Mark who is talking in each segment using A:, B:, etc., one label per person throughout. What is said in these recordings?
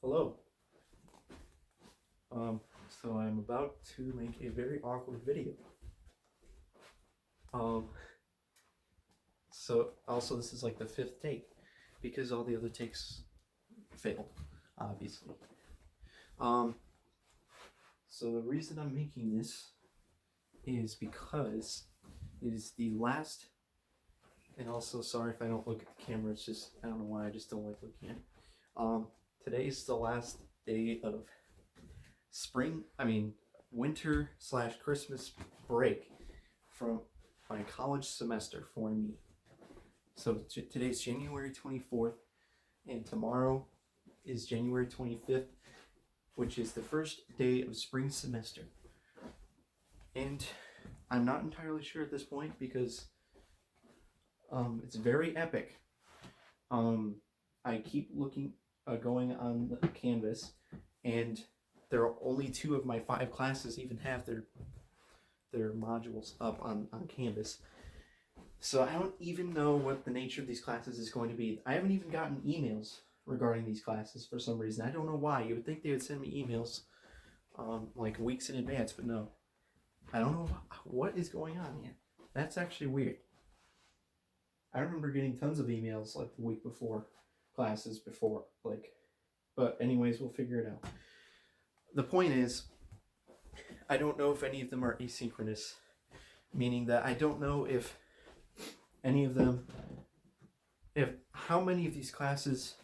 A: Hello. So I'm about to make a very awkward video. Um, so also this is like the fifth take because all the other takes failed, obviously. So the reason I'm making this is because it is the last, and also sorry if I don't look at the camera. It's just I don't know why I just don't like looking at it. Today's the last day of winter / Christmas break from my college semester for me. So today's January 24th, and tomorrow is January 25th, which is the first day of spring semester. And I'm not entirely sure at this point because it's very epic. I keep going on the Canvas, and there are only 2 of my 5 classes even have their modules up on Canvas. So I don't even know what the nature of these classes is going to be. I haven't even gotten emails regarding these classes for some reason. I don't know why. You would think they would send me emails like weeks in advance, but no. I don't know what is going on here. That's actually weird. I remember getting tons of emails like the week before classes but anyways, we'll figure it out. The point is, I don't know if any of them are asynchronous, meaning that I don't know if how many of these classes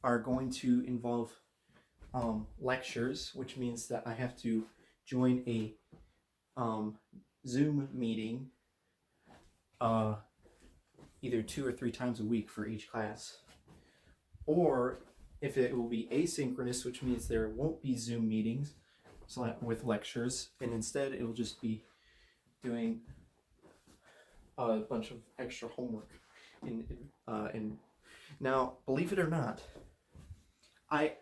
A: are going to involve lectures, which means that I have to join a Zoom meeting either 2 or 3 times a week for each class, or if it will be asynchronous, which means there won't be Zoom meetings with lectures, and instead it will just be doing a bunch of extra homework. And now, believe it or not, I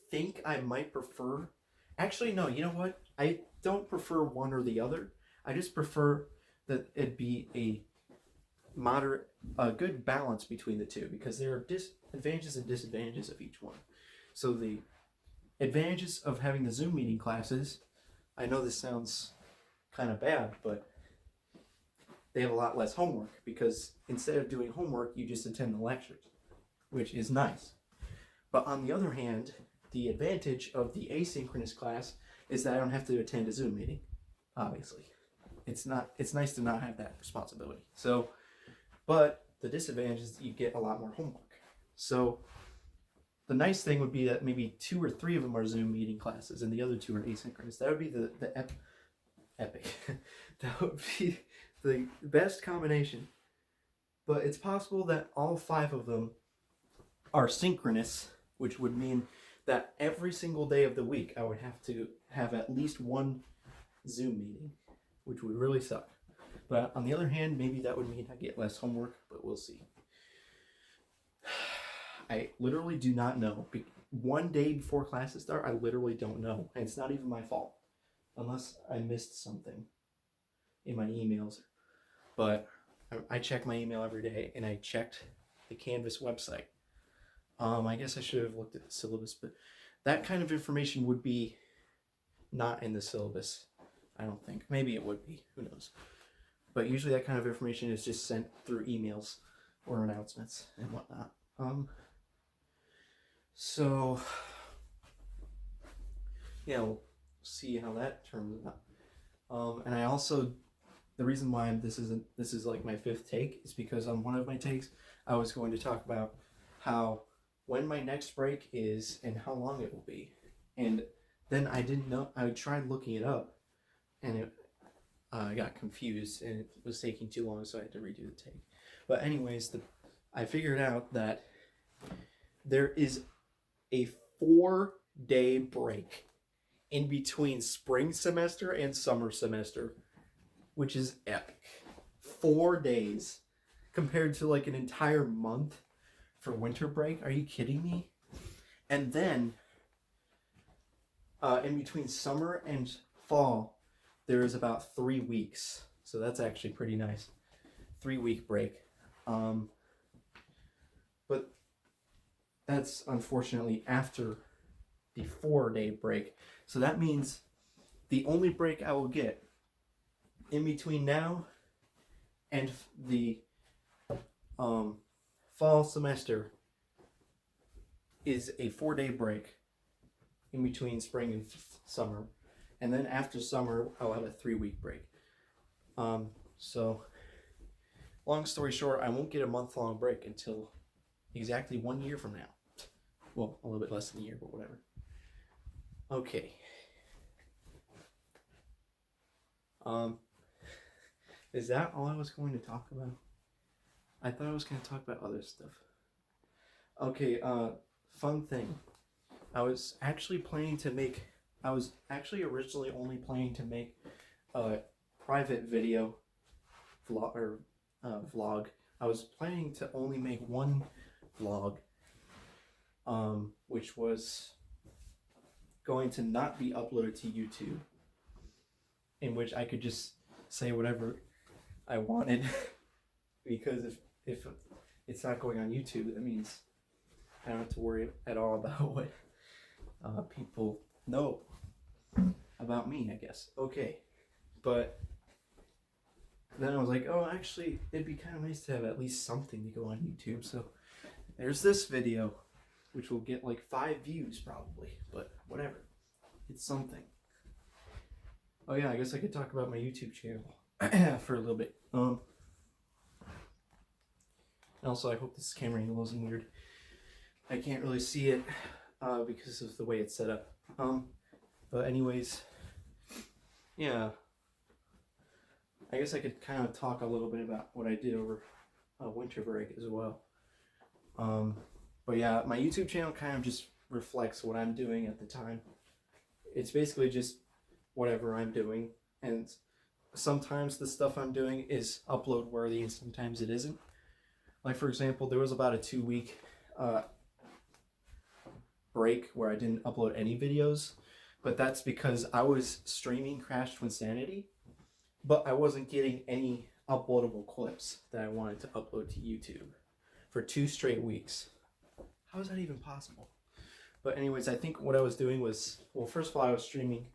A: think I might prefer. Actually, no. You know what? I don't prefer one or the other. I just prefer that it be a good balance between the two, because there are advantages and disadvantages of each one. So the advantages of having the Zoom meeting classes, I know this sounds kind of bad, but they have a lot less homework, because instead of doing homework, you just attend the lectures, which is nice. But on the other hand, the advantage of the asynchronous class is that I don't have to attend a Zoom meeting, obviously. It's nice to not have that responsibility. So, but the disadvantage is that you get a lot more homework. So the nice thing would be that maybe 2 or 3 of them are Zoom meeting classes and the other 2 are asynchronous. That would be the epic. That would be the best combination. But it's possible that all 5 of them are synchronous, which would mean that every single day of the week I would have to have at least one Zoom meeting, which would really suck. But on the other hand, maybe that would mean I get less homework, but we'll see. I literally do not know. One day before classes start, I literally don't know. And it's not even my fault, unless I missed something in my emails. But I check my email every day, and I checked the Canvas website. I guess I should have looked at the syllabus, but that kind of information would be not in the syllabus, I don't think. Maybe it would be. Who knows? But usually that kind of information is just sent through emails or announcements and whatnot. So yeah, we'll see how that turns out. And I also, the reason why this is like my 5th take is because on one of my takes I was going to talk about when my next break is and how long it will be. And then I didn't know. I tried looking it up, and I got confused, and it was taking too long, so I had to redo the take. But anyways, I figured out that there is a 4-day break in between spring semester and summer semester, which is epic. 4 days compared to like an entire month for winter break. Are you kidding me? And then in between summer and fall, there is about 3 weeks. So that's actually pretty nice. 3-week break. But that's unfortunately after the 4-day break. So that means the only break I will get in between now and the fall semester is a 4-day break in between spring and summer. And then after summer, I'll have a 3-week break. So long story short, I won't get a month-long break until exactly 1 year from now. Well, a little bit less than a year, but whatever. Okay. Is that all I was going to talk about? I thought I was going to talk about other stuff. Okay, fun thing. I was actually originally only planning to make a private video vlog. I was planning to only make one vlog, which was going to not be uploaded to YouTube, in which I could just say whatever I wanted. Because if it's not going on YouTube, that means I don't have to worry at all about what people know about me, I guess. Okay, but then I was like, oh, actually, it'd be kind of nice to have at least something to go on YouTube. So there's this video, which will get like 5 views probably, but whatever. It's something. Oh yeah, I guess I could talk about my YouTube channel for a little bit. And also, I hope this camera angle isn't weird. I can't really see it because of the way it's set up. But anyways, yeah. I guess I could kind of talk a little bit about what I did over winter break as well. But yeah, my YouTube channel kind of just reflects what I'm doing at the time. It's basically just whatever I'm doing, and sometimes the stuff I'm doing is upload worthy and sometimes it isn't. Like for example, there was about a 2-week break where I didn't upload any videos, but that's because I was streaming Crash Twinsanity, but I wasn't getting any uploadable clips that I wanted to upload to YouTube for 2 straight weeks. How is that even possible? But anyways, I think what I was doing was, well, first of all, I was streaming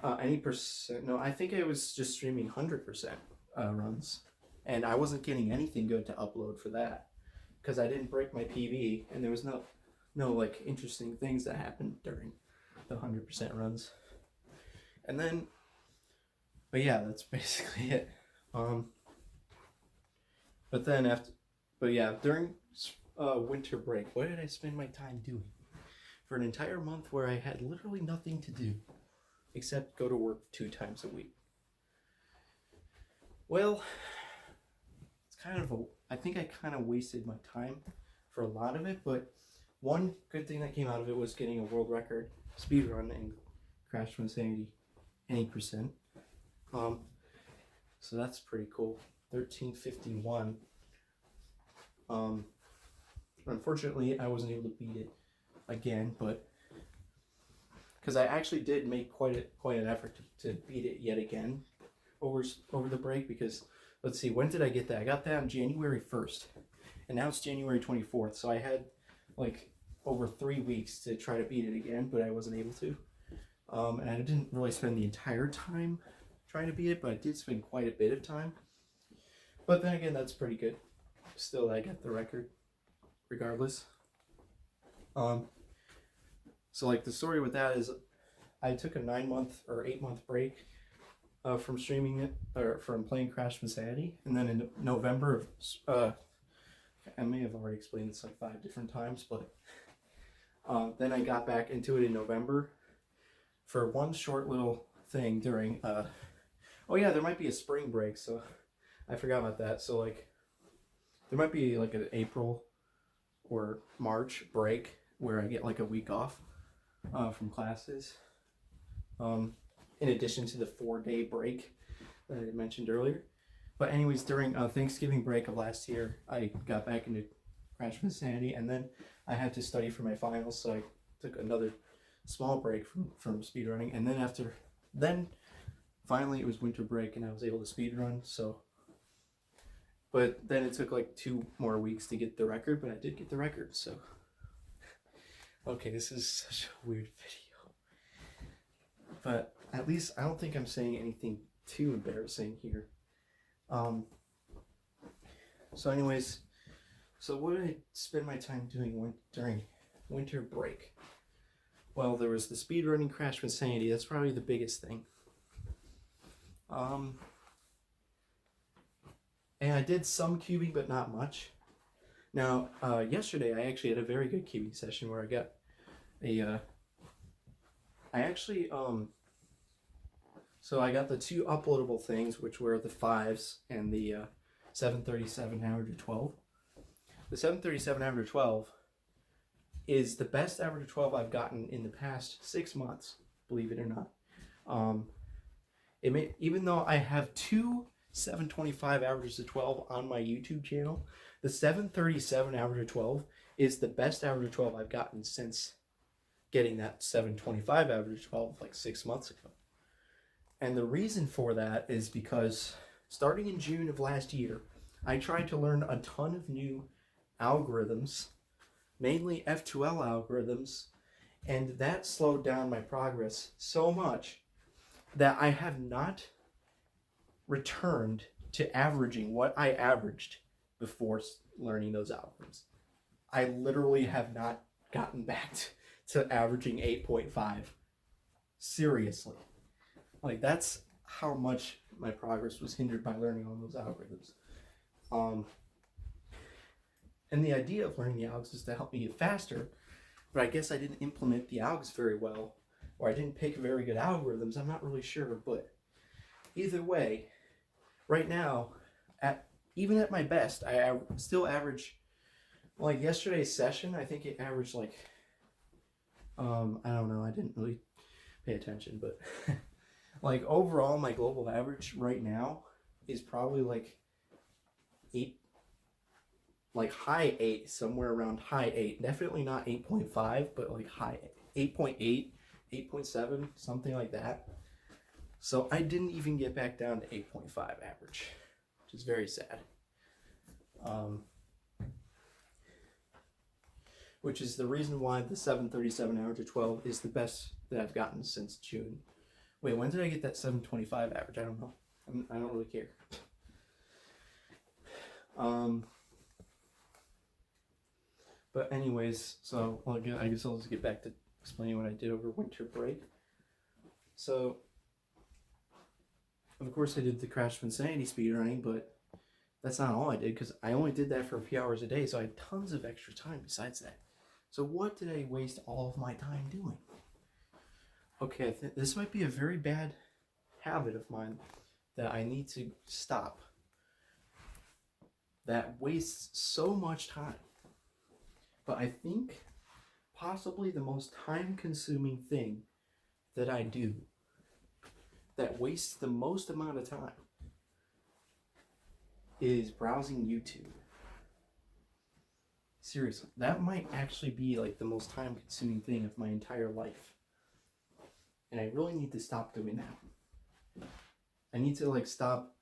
A: I think I was just streaming 100% runs, and I wasn't getting anything good to upload for that because I didn't break my PB, and there was no like interesting things that happened during the 100% runs. And then, but yeah, that's basically it. During winter break, what did I spend my time doing? For an entire month where I had literally nothing to do except go to work 2 times a week. Well, I think I kind of wasted my time for a lot of it, but one good thing that came out of it was getting a world record speed run in Crash Twinsanity 80%. So that's pretty cool. 13:51. Unfortunately, I wasn't able to beat it again, but because I actually did make quite an effort to beat it yet again over the break. Because let's see, when did I get that? I got that on January 1st, and now it's January 24th. So I had like over 3 weeks to try to beat it again, but I wasn't able to. And I didn't really spend the entire time trying to beat it, but I did spend quite a bit of time. But then again, that's pretty good. Still, I got the record, regardless. So like the story with that is, I took a 9-month or 8-month break from streaming it, or from playing Crash Twinsanity, and then in November of I may have already explained this like 5 different times, but then I got back into it in November for one short little thing during oh yeah, there might be a spring break, so I forgot about that. So like there might be like an April or March break where I get like a week off from classes, in addition to the 4-day break that I mentioned earlier. But anyways, during Thanksgiving break of last year, I got back into Crash Twinsanity, and then I had to study for my finals, so I took another small break from speedrunning, and then finally it was winter break and I was able to speedrun. So, but then it took like 2 more weeks to get the record, but I did get the record, so Okay, this is such a weird video. But at least I don't think I'm saying anything too embarrassing here. So anyways, so what did I spend my time doing during winter break? Well, there was the speedrunning Crash Insanity. That's probably the biggest thing. And I did some cubing, but not much. Now, yesterday I actually had a very good cubing session where I got so I got the two uploadable things, which were the 5s and the 737 average of 12. The 737 average of 12 is the best average of 12 I've gotten in the past 6 months, believe it or not. Even though I have two 725 averages of 12 on my YouTube channel, the 737 average of 12 is the best average of 12 I've gotten since getting that 725 average of 12 like 6 months ago. And the reason for that is because starting in June of last year, I tried to learn a ton of new algorithms, mainly F2L algorithms, and that slowed down my progress so much that I have not returned to averaging what I averaged before learning those algorithms. I literally have not gotten back to averaging 8.5. Seriously. Like, that's how much my progress was hindered by learning all those algorithms. And the idea of learning the algs is to help me get faster, but I guess I didn't implement the algs very well, or I didn't pick very good algorithms. I'm not really sure, but either way, right now, even at my best, I still average, like yesterday's session, I think it averaged like, I don't know, I didn't really pay attention, but like overall, my global average right now is probably like 8, like high 8, somewhere around high 8. Definitely not 8.5, but like high 8.8, 8.7, something like that. So I didn't even get back down to 8.5 average, which is very sad. Which is the reason why the 737 average of 12 is the best that I've gotten since June. Wait, when did I get that 725 average? I don't know. I don't really care. But anyways, so I guess I'll just get back to explaining what I did over winter break. So, of course, I did the Crash Insanity speedrunning, but that's not all I did, because I only did that for a few hours a day, so I had tons of extra time besides that. So what did I waste all of my time doing? Okay, this might be a very bad habit of mine that I need to stop. That wastes so much time. But I think possibly the most time-consuming thing that I do that wastes the most amount of time is browsing YouTube. Seriously, that might actually be like the most time-consuming thing of my entire life. And I really need to stop doing that. I need to like stop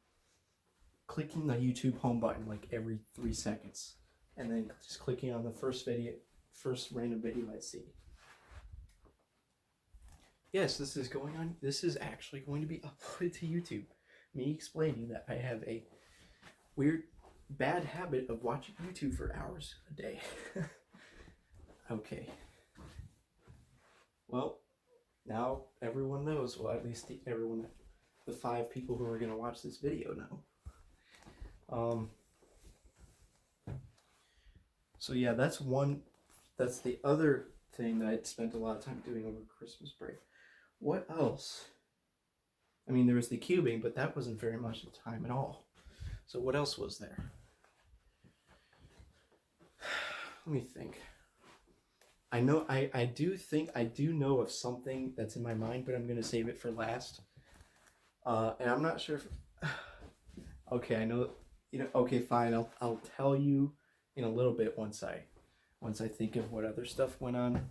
A: clicking the YouTube home button like every 3 seconds. And then just clicking on the first random video I see. Yes, this is going on. This is actually going to be uploaded to YouTube. Me explaining that I have a weird, bad habit of watching YouTube for hours a day. Okay. Well, now everyone knows. Well, at least everyone, the 5 people who are going to watch this video know. So yeah, that's the other thing that I spent a lot of time doing over Christmas break. What else? I mean, there was the cubing, but that wasn't very much of time at all. So what else was there? Let me think. I do know of something that's in my mind, but I'm going to save it for last. And I'm not sure if... Okay, I know... okay, fine. I'll tell you in a little bit once I think of what other stuff went on.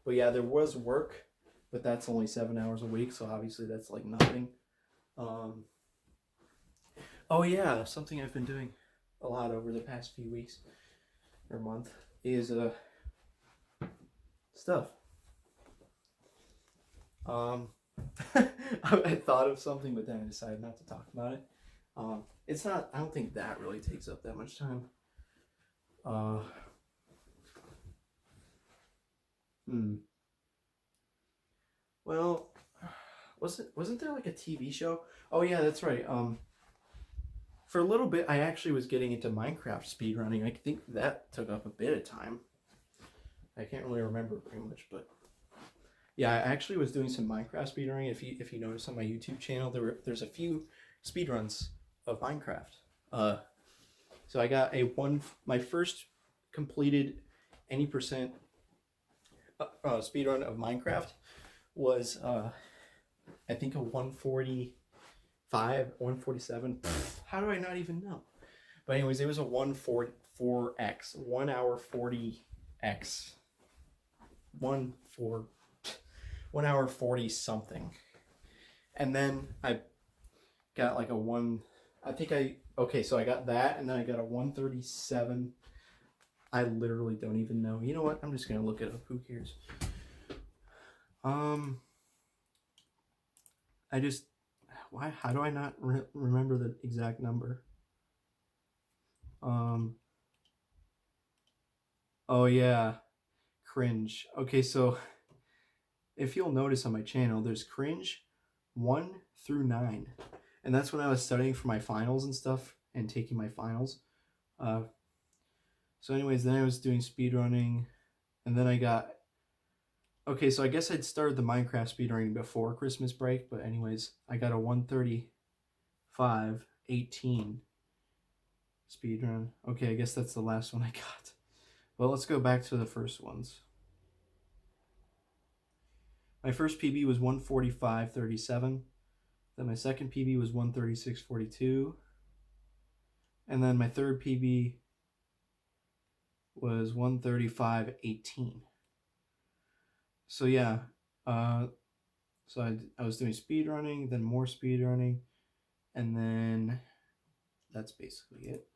A: But yeah, there was work, but that's only 7 hours a week, so obviously that's like nothing. Oh yeah, something I've been doing a lot over the past few weeks or month is stuff. I thought of something, but then I decided not to talk about it. It's not. I don't think that really takes up that much time. Well, wasn't there like a TV show? Oh yeah, that's right. For a little bit, I actually was getting into Minecraft speedrunning. I think that took up a bit of time. I can't really remember very much, but yeah, I actually was doing some Minecraft speedrunning. If you notice on my YouTube channel, there's a few speedruns of Minecraft. So I got my first completed any percent speedrun of Minecraft was I think a 145, 147. How do I not even know? But anyways, it was a 144x, 1 hour 40x, 1 hour 40 something, and then I got like a one. So I got that, and then I got a 137. I literally don't even know. You know what? I'm just gonna look it up. Who cares? How do I not remember the exact number? Oh yeah, cringe. Okay, so if you'll notice on my channel, there's cringe 1 through 9. And that's when I was studying for my finals and stuff and taking my finals. So anyways, then I was doing speedrunning, and then I got... Okay, so I guess I'd started the Minecraft speedrunning before Christmas break, but anyways, I got a 135.18 speedrun. Okay, I guess that's the last one I got. Well, let's go back to the first ones. My first PB was 145.37. Then my second PB was 136.42. And then my third PB was 135.18. So yeah, so I was doing speed running, then more speed running, and then that's basically it.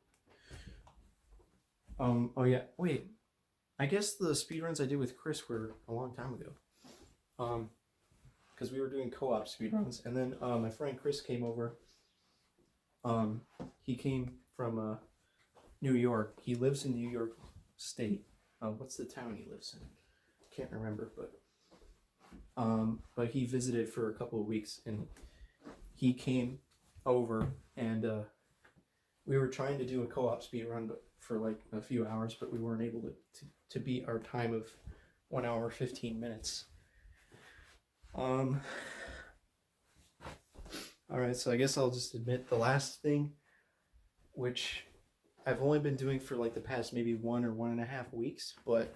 A: Oh yeah, wait, I guess the speed runs I did with Chris were a long time ago. Because we were doing co-op speed runs, and then my friend Chris came over. He came from New York. He lives in New York State. What's the town he lives in? Can't remember, but he visited for a couple of weeks, and he came over, and we were trying to do a co-op speed run, but for like a few hours, but we weren't able to beat our time of 1 hour 15 minutes. All right, so I guess I'll just admit the last thing, which I've only been doing for like the past maybe 1 or 1.5 weeks, but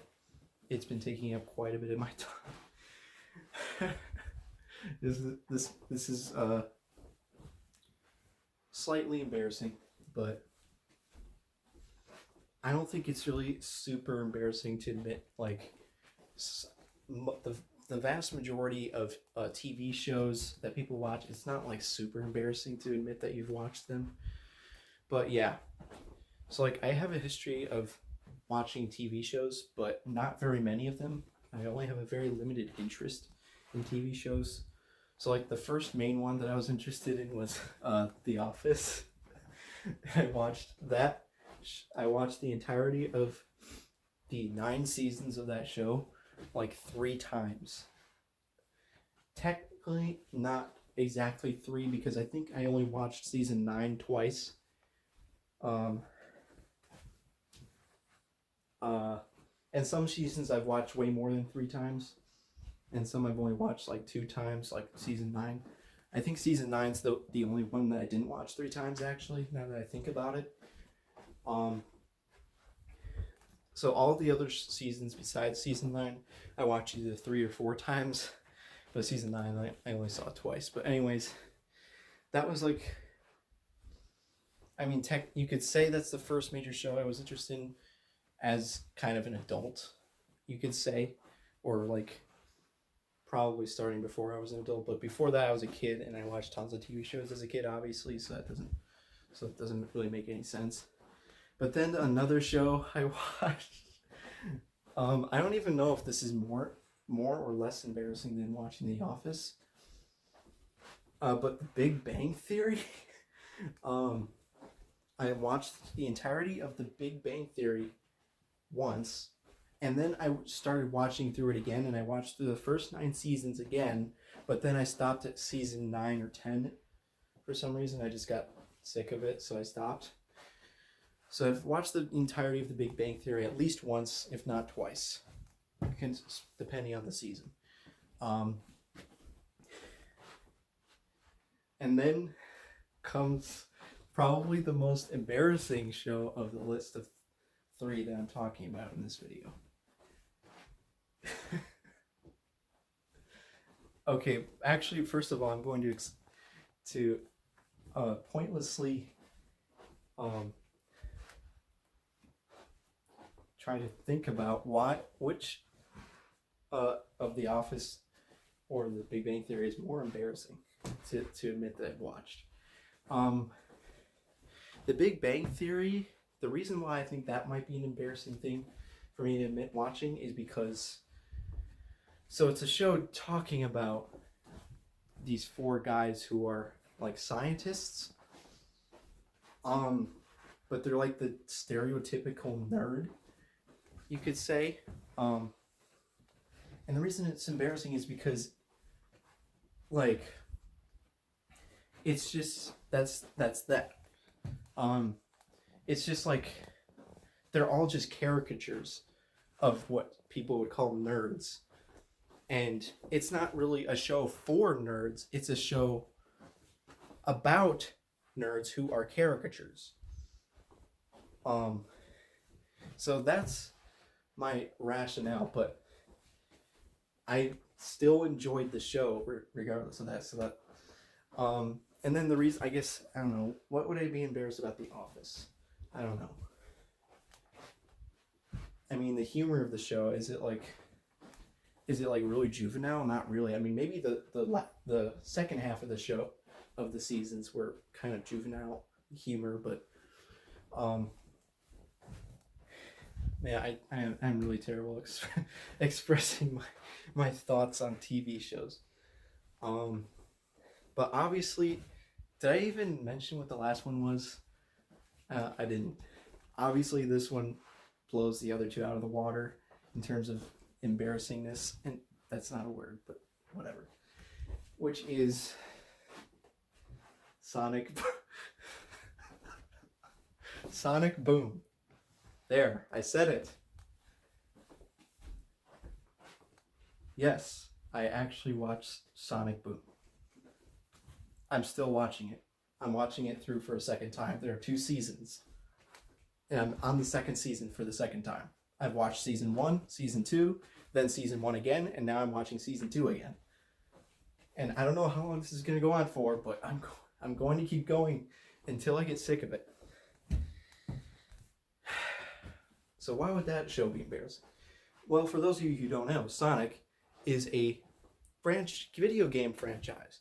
A: it's been taking up quite a bit of my time. This is slightly embarrassing, but I don't think it's really super embarrassing to admit. Like the vast majority of TV shows that people watch, it's not like super embarrassing to admit that you've watched them. But yeah, so like I have a history of watching TV shows, but not very many of them. I only have a very limited interest in TV shows. So like the first main one that I was interested in was The Office. I watched that. I watched the entirety of the 9 seasons of that show like 3 times. Technically not exactly 3, because I think I only watched season 9 twice. And some seasons I've watched way more than 3 times, and some I've only watched like 2 times, like season 9. I think season 9's the only one that I didn't watch 3 times, actually, now that I think about it. So all the other seasons besides season 9, I watched either 3 or 4 times, but season 9 I only saw twice. But anyways, that was like, I mean, you could say that's the first major show I was interested in as kind of an adult, you could say, or like probably starting before I was an adult. But before that, I was a kid, and I watched tons of TV shows as a kid, obviously, so it doesn't really make any sense. But then another show I watched I don't even know if this is more or less embarrassing than watching The Office. But The Big Bang Theory. um, I watched the entirety of The Big Bang Theory once, and then I started watching through it again, and I watched through the first 9 seasons again. But then I stopped at season 9 or 10 for some reason. I just got sick of it, so I stopped. So I've watched the entirety of The Big Bang Theory at least once, if not twice, depending on the season. Um, and then comes probably the most embarrassing show of the list of 3 that I'm talking about in this video. Okay, actually, first of all, I'm going to pointlessly try to think about which of The Office or The Big Bang Theory is more embarrassing to admit that I've watched. The Big Bang Theory, the reason why I think that might be an embarrassing thing for me to admit watching is because, so it's a show talking about these 4 guys who are like scientists, but they're like the stereotypical nerd, you could say. And the reason it's embarrassing is because, like, it's just that's that. It's just like they're all just caricatures of what people would call nerds. And it's not really a show for nerds, it's a show about nerds who are caricatures. So that's my rationale, but I still enjoyed the show regardless of that. So that, and then the reason, I guess, I don't know, what would I be embarrassed about The Office? I don't know. I mean, the humor of the show, is it like really juvenile? Not really. I mean, maybe the second half of the show, of the seasons, were kind of juvenile humor, but yeah, I'm really terrible expressing my thoughts on TV shows. But obviously, did I even mention what the last one was? I didn't. Obviously, this one blows the other 2 out of the water in terms of embarrassingness, and that's not a word, but whatever. Which is Sonic Boom. There, I said it. Yes, I actually watched Sonic Boom. I'm still watching it. I'm watching it through for a second time. There are 2 seasons. And I'm on the second season for the second time. I've watched season 1, season 2, then season 1 again, and now I'm watching season 2 again. And I don't know how long this is going to go on for, but I'm going to keep going until I get sick of it. So why would that show be embarrassing? Well, for those of you who don't know, Sonic is a video game franchise.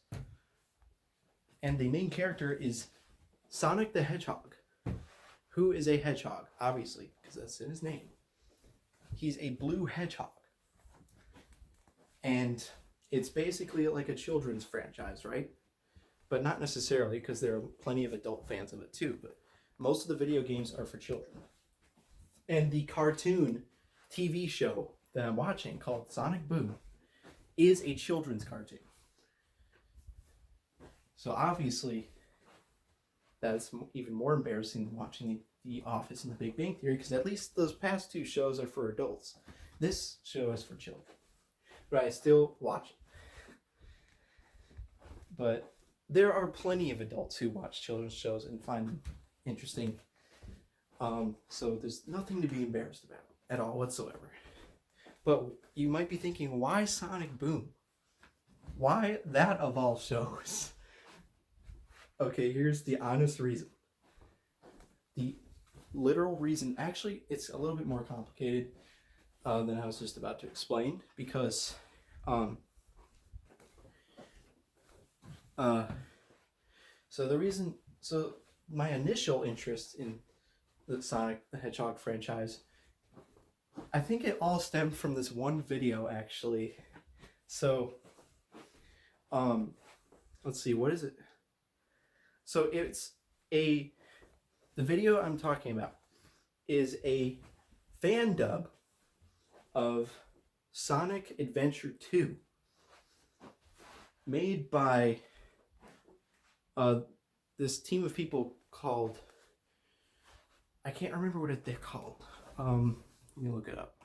A: And the main character is Sonic the Hedgehog, who is a hedgehog, obviously, because that's in his name. He's a blue hedgehog. And it's basically like a children's franchise, right? But not necessarily, because there are plenty of adult fans of it too. But most of the video games are for children. And the cartoon TV show that I'm watching, called Sonic Boom, is a children's cartoon. So obviously, that's even more embarrassing than watching The Office and The Big Bang Theory, because at least those past 2 shows are for adults. This show is for children. But I still watch it. But there are plenty of adults who watch children's shows and find them interesting. So there's nothing to be embarrassed about at all whatsoever. But you might be thinking, why Sonic Boom? Why that of all shows? Okay, here's the honest reason. The literal reason, actually, it's a little bit more complicated than I was just about to explain, because so my initial interest in the Sonic the Hedgehog franchise I think it all stemmed from this one video, actually. So, let's see, what is it? So it's the video I'm talking about is a fan dub of Sonic Adventure 2 made by this team of people called, I can't remember what they're called. Let me look it up.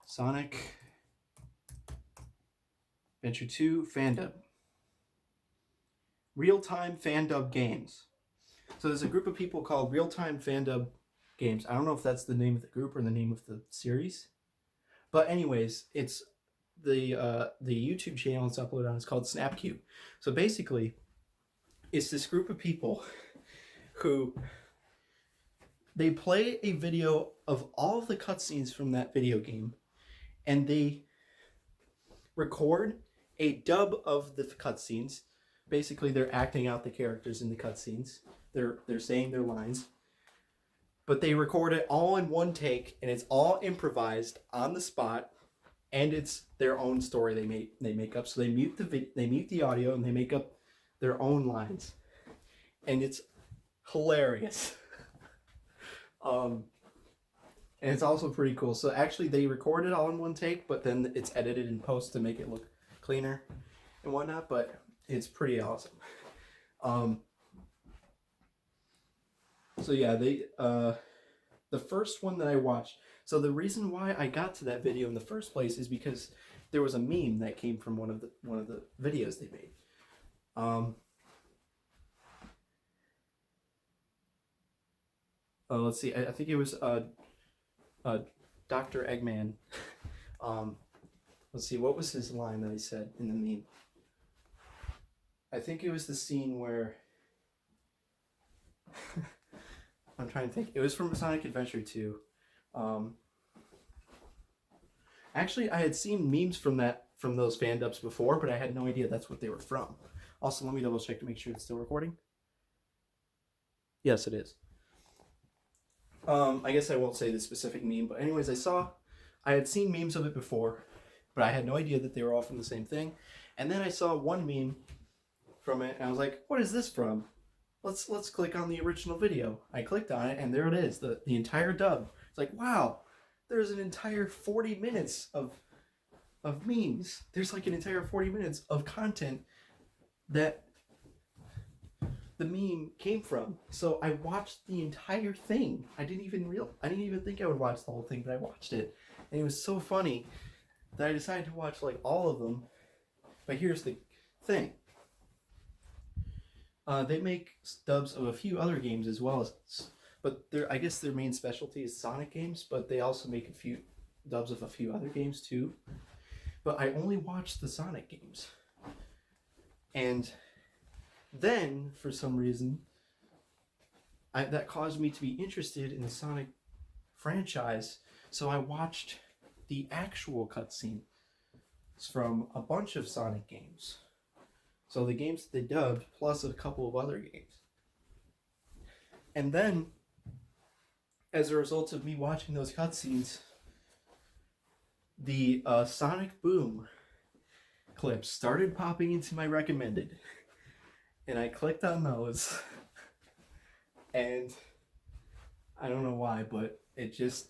A: Sonic Adventure 2 fan dub. Real Time Fan Dub Games. So there's a group of people called Real Time Fan Dub Games. I don't know if that's the name of the group or the name of the series. But anyways, it's the YouTube channel it's uploaded on is called SnapCube. So basically, it's this group of people who they play a video of all of the cutscenes from that video game, and they record a dub of the cutscenes. Basically, they're acting out the characters in the cutscenes. They're saying their lines, but they record it all in one take, and it's all improvised on the spot, and it's their own story they make up. So they mute the audio, and they make up their own lines, and it's hilarious. And it's also pretty cool. So actually, they record it all in one take, but then it's edited in post to make it look cleaner and whatnot. But it's pretty awesome. So yeah, the first one that I watched. So the reason why I got to that video in the first place is because there was a meme that came from one of the videos they made. Let's see. I think it was Dr. Eggman. Let's see. What was his line that he said in the meme? I think it was the scene where I'm trying to think. It was from Sonic Adventure 2. Actually, I had seen memes from those fan dubs before, but I had no idea that's what they were from. Also, let me double check to make sure it's still recording. Yes, it is. I guess I won't say the specific meme, but anyways, I had seen memes of it before, but I had no idea that they were all from the same thing. And then I saw one meme from it, and I was like, what is this from? Let's click on the original video. I clicked on it, and there it is, the entire dub. It's like, wow, there's an entire 40 minutes of memes. There's like an entire 40 minutes of content that the meme came from. So I watched the entire thing. I didn't even think I would watch the whole thing, but I watched it. And it was so funny that I decided to watch like all of them. But here's the thing. They make dubs of a few other games as well, but I guess their main specialty is Sonic games, but they also make a few dubs of a few other games too. But I only watched the Sonic games. And then, for some reason, that caused me to be interested in the Sonic franchise, so I watched the actual cutscene from a bunch of Sonic games. So the games that they dubbed, plus a couple of other games. And then, as a result of me watching those cutscenes, the Sonic Boom clips started popping into my recommended. And I clicked on those. And I don't know why, but it just...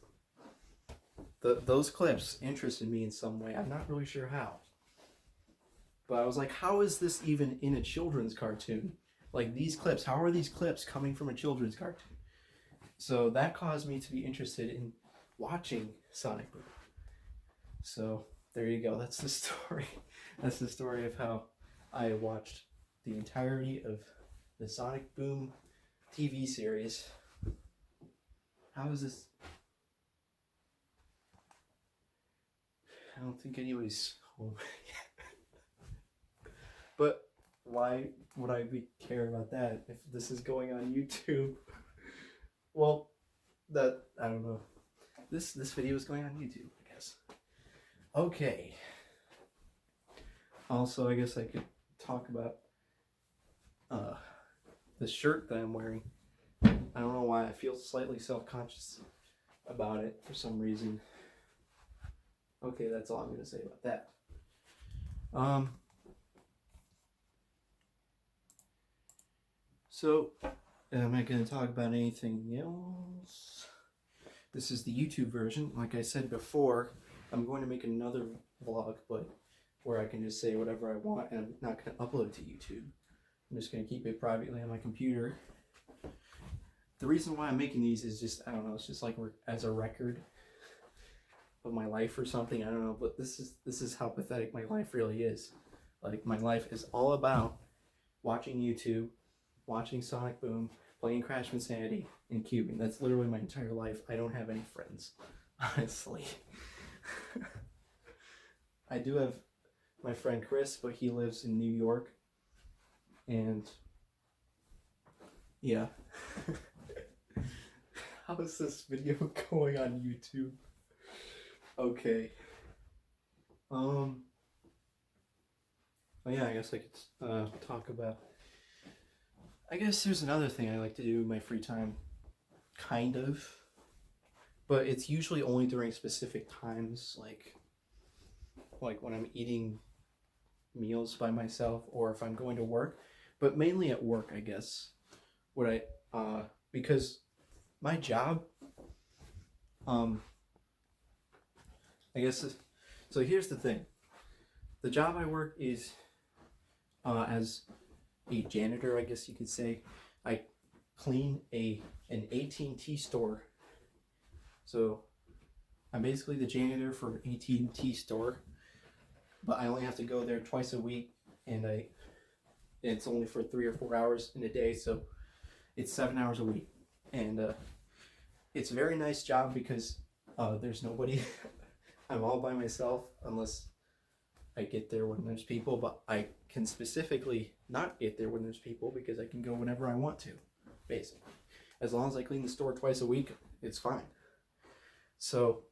A: those clips interested me in some way. I'm not really sure how. But I was like, how is this even in a children's cartoon? Like, these clips, how are these clips coming from a children's cartoon? So that caused me to be interested in watching Sonic Boom. So there you go. That's the story. That's the story of how I watched the entirety of the Sonic Boom TV series. How is this? I don't think anybody's home yet. But why would I care about that if this is going on YouTube? Well, I don't know. This video is going on YouTube, I guess. Okay. Also, I guess I could talk about the shirt that I'm wearing. I don't know why I feel slightly self-conscious about it for some reason. Okay, that's all I'm gonna say about that. So, am I gonna talk about anything else? This is the YouTube version. Like I said before, I'm going to make another vlog, but where I can just say whatever I want, and I'm not gonna upload it to YouTube. I'm just gonna keep it privately on my computer. The reason why I'm making these is just, I don't know, it's just like as a record of my life or something. I don't know, but this is how pathetic my life really is. Like, my life is all about watching YouTube, watching Sonic Boom, playing Crash Insanity, and cubing. That's literally my entire life. I don't have any friends, honestly. I do have my friend Chris, but he lives in New York. And yeah. How is this video going on YouTube? Okay. Oh yeah, I guess I could talk about. I guess there's another thing I like to do in my free time, kind of, but it's usually only during specific times, like when I'm eating meals by myself or if I'm going to work, but mainly at work, I guess. Because my job, I guess, so here's the thing. The job I work is as a janitor, I guess you could say. I clean an AT&T store. So I'm basically the janitor for an AT&T store, but I only have to go there twice a week, and it's only for 3 or 4 hours in a day, so it's 7 hours a week. And it's a very nice job because there's nobody. I'm all by myself unless I get there when there's people, but I can specifically not get there when there's people because I can go whenever I want to, basically. As long as I clean the store twice a week, it's fine. So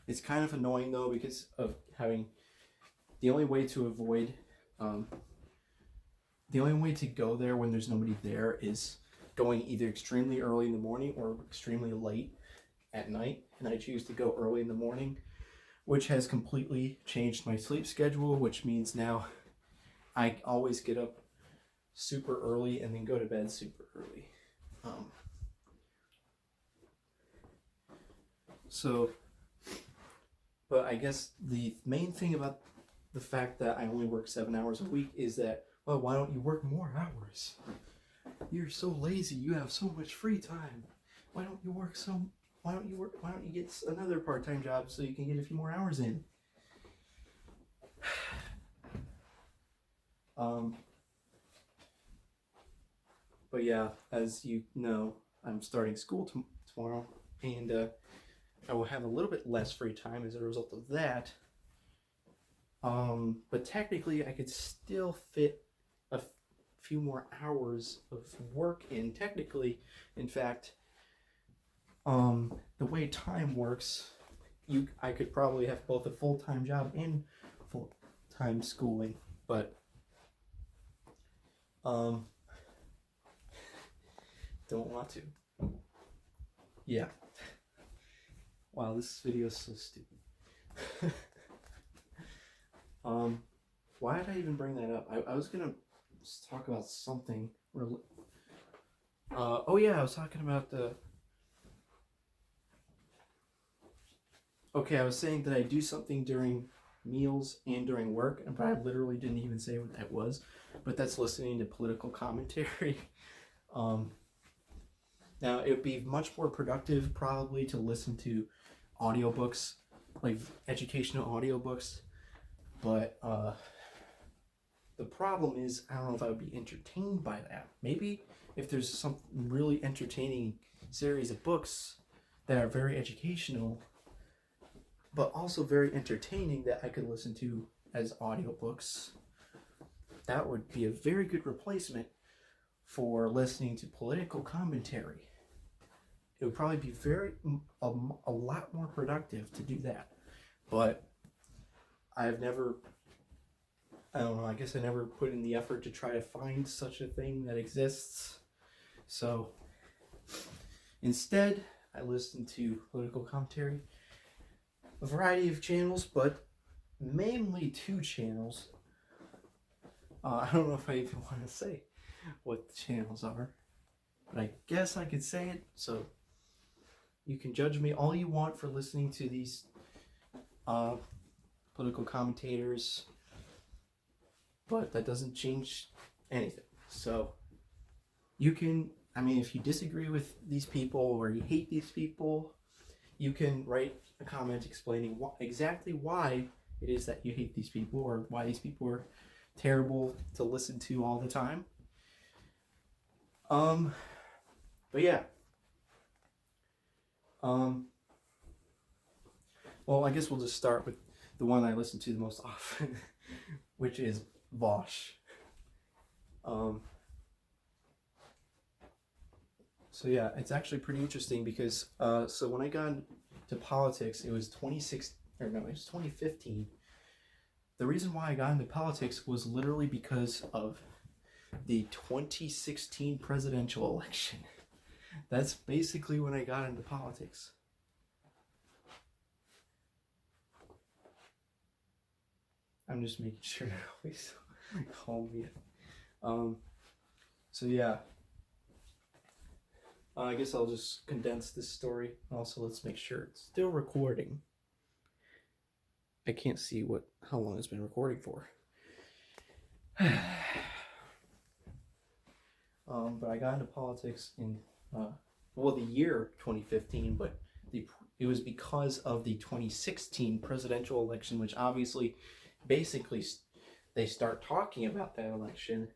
A: it's kind of annoying though because of having the only way to avoid the only way to go there when there's nobody there is going either extremely early in the morning or extremely late at night, and I choose to go early in the morning, which has completely changed my sleep schedule, which means now I always get up super early and then go to bed super early. But I guess the main thing about the fact that I only work 7 hours a week is that, well, why don't you work more hours? You're so lazy, you have so much free time. Why don't you get another part-time job so you can get a few more hours in? But yeah, as you know, I'm starting school tomorrow, and I will have a little bit less free time as a result of that. But technically, I could still fit a few more hours of work in. Technically, in fact, the way time works, I could probably have both a full-time job and full-time schooling, but don't want to. Yeah. Wow, this video is so stupid. Why did I even bring that up? I was gonna talk about something. Oh yeah, I was talking about Okay, I was saying that I do something during meals and during work, but I literally didn't even say what that was. But that's listening to political commentary. Now, it would be much more productive probably to listen to audiobooks, like educational audiobooks. But the problem is, I don't know if I would be entertained by that. Maybe if there's some really entertaining series of books that are very educational, but also very entertaining that I could listen to as audiobooks, that would be a very good replacement for listening to political commentary. It would probably be a lot more productive to do that. But I don't know, I guess I never put in the effort to try to find such a thing that exists. So instead, I listen to political commentary, a variety of channels, but mainly two channels. I don't know if I even want to say what the channels are, but I guess I could say it. So you can judge me all you want for listening to these political commentators, but that doesn't change anything. So you can, I mean, if you disagree with these people or you hate these people, you can write a comment explaining exactly why it is that you hate these people or why these people are terrible to listen to all the time. But yeah. Well, I guess we'll just start with the one I listen to the most often, which is Vaush. So yeah, it's actually pretty interesting because so when I got into politics, it was 2015. The reason why I got into politics was literally because of the 2016 presidential election. That's basically when I got into politics. I'm just making sure to always call me. So yeah. I guess I'll just condense this story. Also, let's make sure it's still recording. I can't see how long it's been recording for. But I got into politics in the year 2015, but it was because of the 2016 presidential election, which obviously, basically, they start talking about that election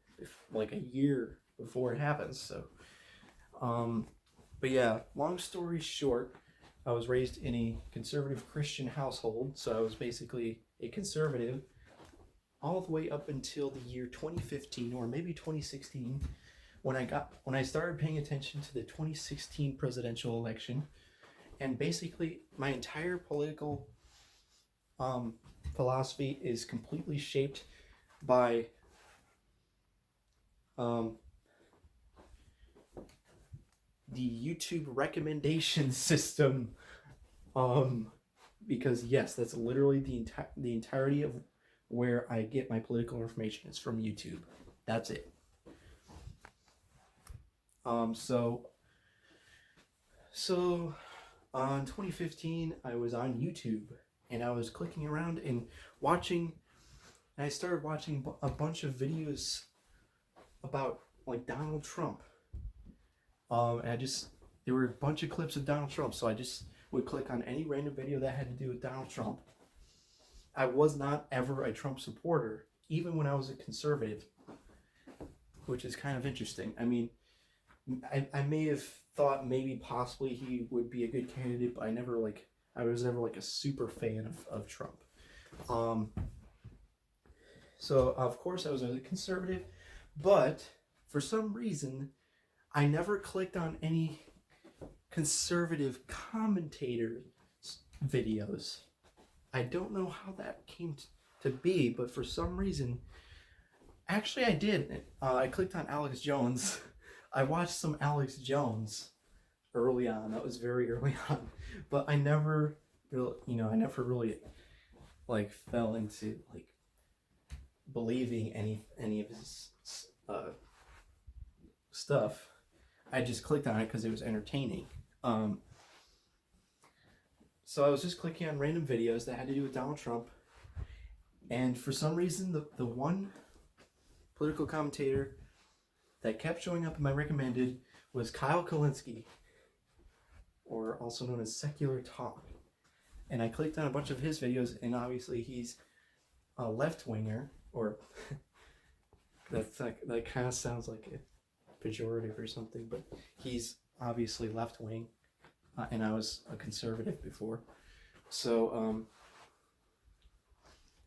A: like a year before it happens. So, but yeah, long story short, I was raised in a conservative Christian household, so I was basically a conservative all the way up until the year 2015 or maybe 2016 when I started paying attention to the 2016 presidential election, and basically my entire political philosophy is completely shaped by the YouTube recommendation system, because yes, that's literally the entirety of where I get my political information is from YouTube. That's it. So in 2015, I was on YouTube and I was clicking around and I started watching a bunch of videos about like Donald Trump. And there were a bunch of clips of Donald Trump, so I just would click on any random video that had to do with Donald Trump. I was not ever a Trump supporter, even when I was a conservative, which is kind of interesting. I mean, I may have thought maybe possibly he would be a good candidate, but I was never like a super fan of Trump. So of course I was a conservative, but for some reason I never clicked on any conservative commentator videos. I don't know how that came to be, but for some reason, actually I did. I clicked on Alex Jones. I watched some Alex Jones early on. That was very early on, but I never really like fell into like believing any of his stuff. I just clicked on it because it was entertaining. So I was just clicking on random videos that had to do with Donald Trump, and for some reason the one political commentator that kept showing up in my recommended was Kyle Kulinski, or also known as Secular Talk. And I clicked on a bunch of his videos, and obviously he's a left-winger, or that kind of sounds like a pejorative or something, but he's obviously left-wing, and I was a conservative before. So,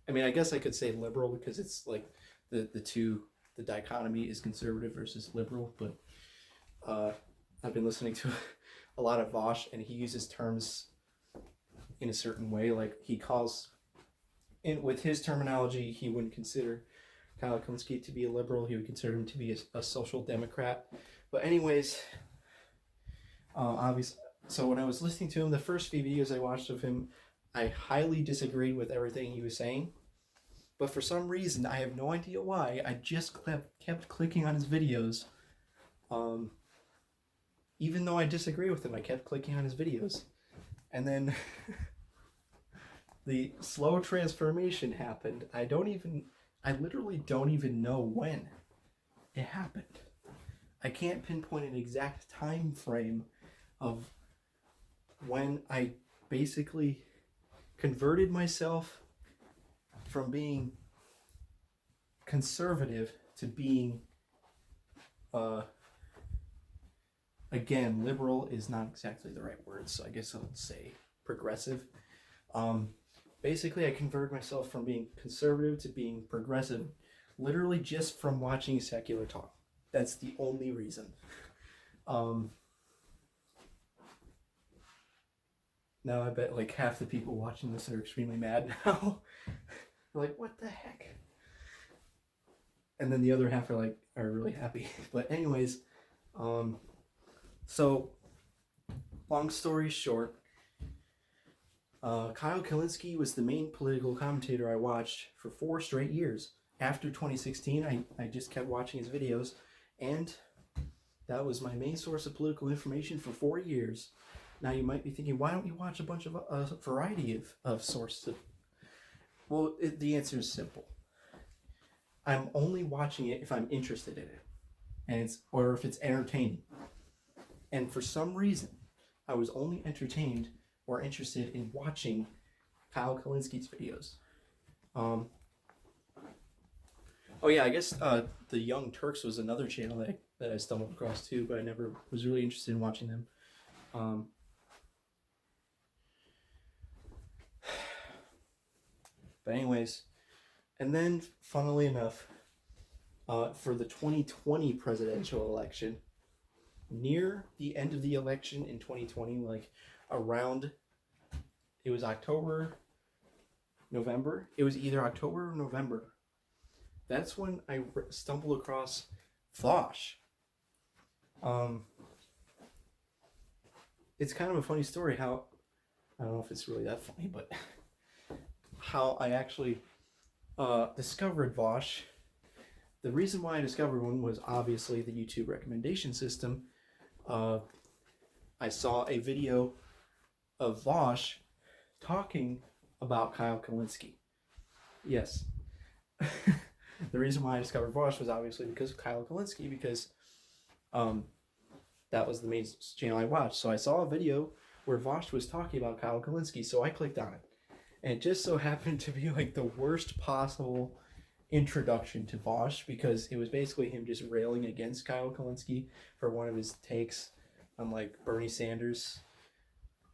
A: I mean, I guess I could say liberal because it's like the dichotomy is conservative versus liberal, but I've been listening to a lot of Vaush, and he uses terms in a certain way. Like with his terminology, he wouldn't consider Kyle Kulinski to be a liberal. He would consider him to be a social democrat. But anyways, obviously, So when I was listening to him, the first few videos I watched of him, I highly disagreed with everything he was saying. But for some reason, I have no idea why, I just kept clicking on his videos. Even though I disagree with him, I kept clicking on his videos. And then the slow transformation happened. I literally don't even know when it happened. I can't pinpoint an exact time frame of when I basically converted myself from being conservative to being again, liberal is not exactly the right word, so I guess I would say progressive. Basically, I converted myself from being conservative to being progressive, literally just from watching secular talk. That's the only reason. Now I bet like half the people watching this are extremely mad now. They're like, what the heck? And then the other half are really happy. But anyways, so long story short, Kyle Kulinski was the main political commentator I watched for 4 straight years. After 2016, I just kept watching his videos, and that was my main source of political information for 4 years. Now you might be thinking, why don't you watch a bunch of variety of sources? Well, the answer is simple. I'm only watching it if I'm interested in it, or if it's entertaining. And for some reason, I was only entertained or interested in watching Kyle Kulinski's videos. Oh yeah, I guess the Young Turks was another channel that I stumbled across too, but I never was really interested in watching them. But anyways, and then funnily enough, for the 2020 presidential election, near the end of the election in 2020, like around, it was October, November. It was either October or November. That's when I stumbled across Vosh. It's kind of a funny story how, I don't know if it's really that funny, but how I actually discovered Vosh. The reason why I discovered one was obviously the YouTube recommendation system. I saw a video of Vosh talking about Kyle Kulinski. Yes. The reason why I discovered Vosh was obviously because of Kyle Kulinski, because that was the main channel I watched. So I saw a video where Vosh was talking about Kyle Kulinski, so I clicked on it. And it just so happened to be like the worst possible introduction to Vosh, because it was basically him just railing against Kyle Kulinski for one of his takes on like Bernie Sanders,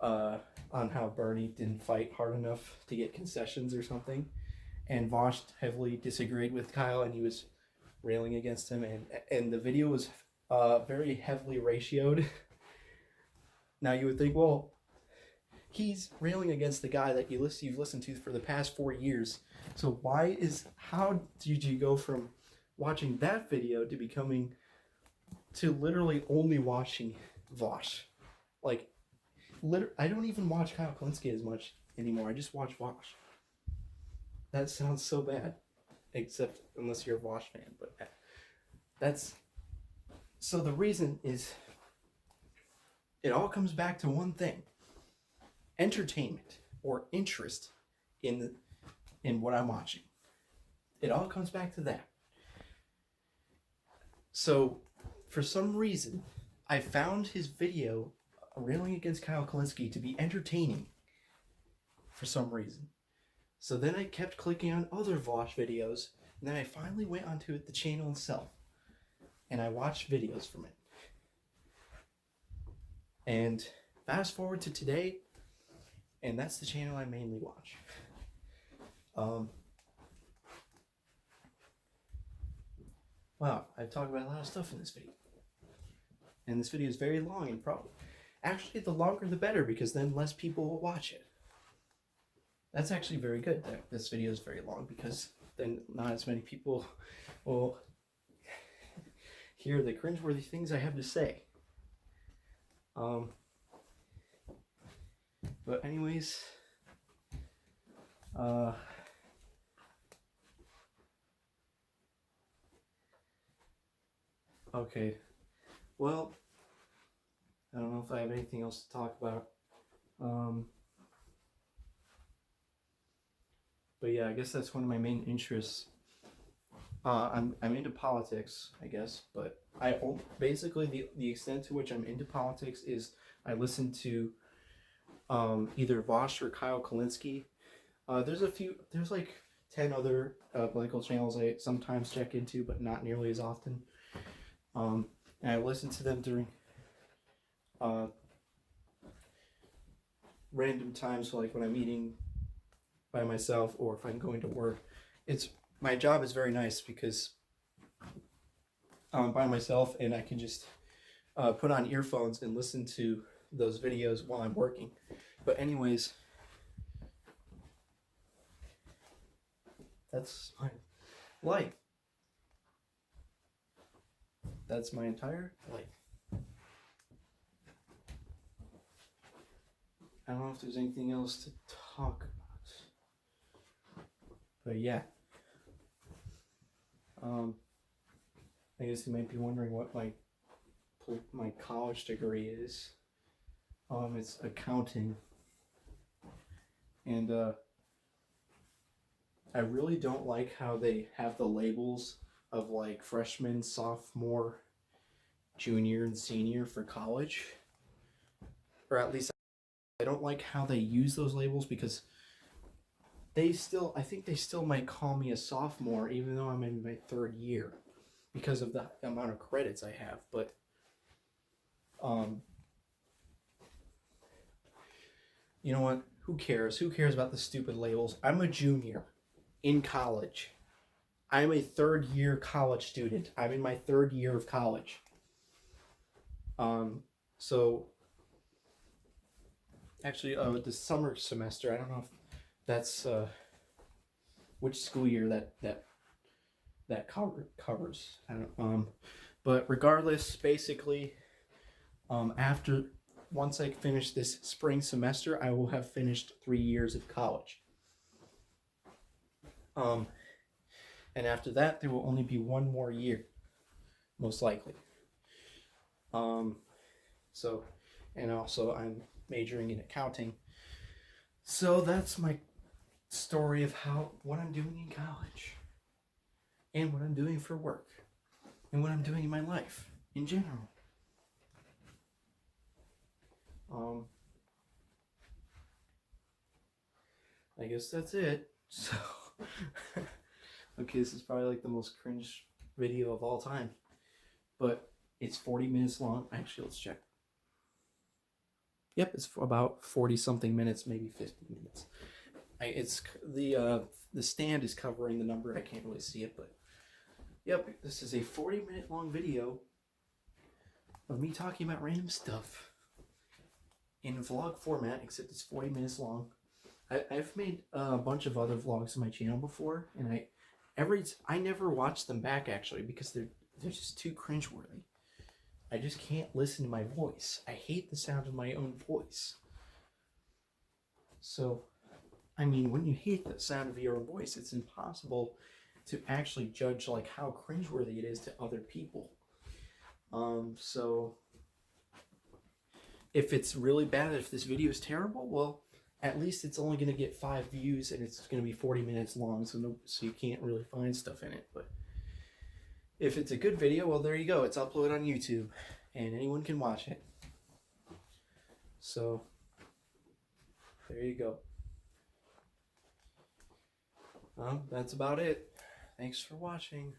A: on how Bernie didn't fight hard enough to get concessions or something. And Vosh heavily disagreed with Kyle, and he was railing against him, and the video was very heavily ratioed. Now you would think, well, he's railing against the guy that you've listened to for the past 4 years. So how did you go from watching that video to literally only watching Vosh? Like, I don't even watch Kyle Kulinski as much anymore. I just watch Vosh. That sounds so bad, except unless you're a Vosh fan. But so the reason is, it all comes back to one thing: entertainment or interest in what I'm watching. It all comes back to that. So for some reason, I found his video railing against Kyle Kulinski to be entertaining for some reason. So then I kept clicking on other Vosh videos, and then I finally went onto the channel itself, and I watched videos from it. And fast forward to today, and that's the channel I mainly watch. Wow, I've talked about a lot of stuff in this video. And this video is very long, and actually the longer the better, because then less people will watch it. That's actually very good that this video is very long, because then not as many people will hear the cringeworthy things I have to say. But anyways, okay. Well, I don't know if I have anything else to talk about. But yeah, I guess that's one of my main interests. I'm into politics, I guess, but basically the extent to which I'm into politics is I listen to either Vosh or Kyle Kalinske. There's like 10 other political channels I sometimes check into, but not nearly as often. And I listen to them during random times, so like when I'm eating by myself or if I'm going to work. My job is very nice because I'm by myself and I can just put on earphones and listen to those videos while I'm working. But anyways, that's my life. That's my entire life. I don't know if there's anything else to talk about. But yeah. I guess you might be wondering what my college degree is. It's accounting. And I really don't like how they have the labels of like freshman, sophomore, junior, and senior for college. Or at least I don't like how they use those labels because I think they still might call me a sophomore even though I'm in my third year because of the amount of credits I have. But you know what? Who cares? Who cares about the stupid labels? I'm a junior in college. I'm a third year college student. I'm in my third year of college. So actually, the summer semester, I don't know if that's which school year that covers. I don't but regardless, basically, once I finish this spring semester, I will have finished 3 years of college. And after that, there will only be one more year, most likely. So, and also I'm majoring in accounting. So that's my story of what I'm doing in college, and what I'm doing for work, and what I'm doing in my life in general. I guess that's it. So, okay, this is probably like the most cringe video of all time, but it's 40 minutes long. Actually, let's check. Yep, it's about 40 something minutes, maybe 50 minutes. It's the stand is covering the number. I can't really see it, but yep, this is a 40-minute long video of me talking about random stuff in vlog format, except it's 40 minutes long. I've made a bunch of other vlogs on my channel before, and I never watch them back actually because they're just too cringeworthy. I just can't listen to my voice. I hate the sound of my own voice. So, I mean, when you hate the sound of your own voice, it's impossible to actually judge like how cringeworthy it is to other people. So if it's really bad, if this video is terrible, well, at least it's only going to get 5 views and it's going to be 40 minutes long, so you can't really find stuff in it. But if it's a good video, well, there you go. It's uploaded on YouTube, and anyone can watch it. So there you go. That's about it. Thanks for watching.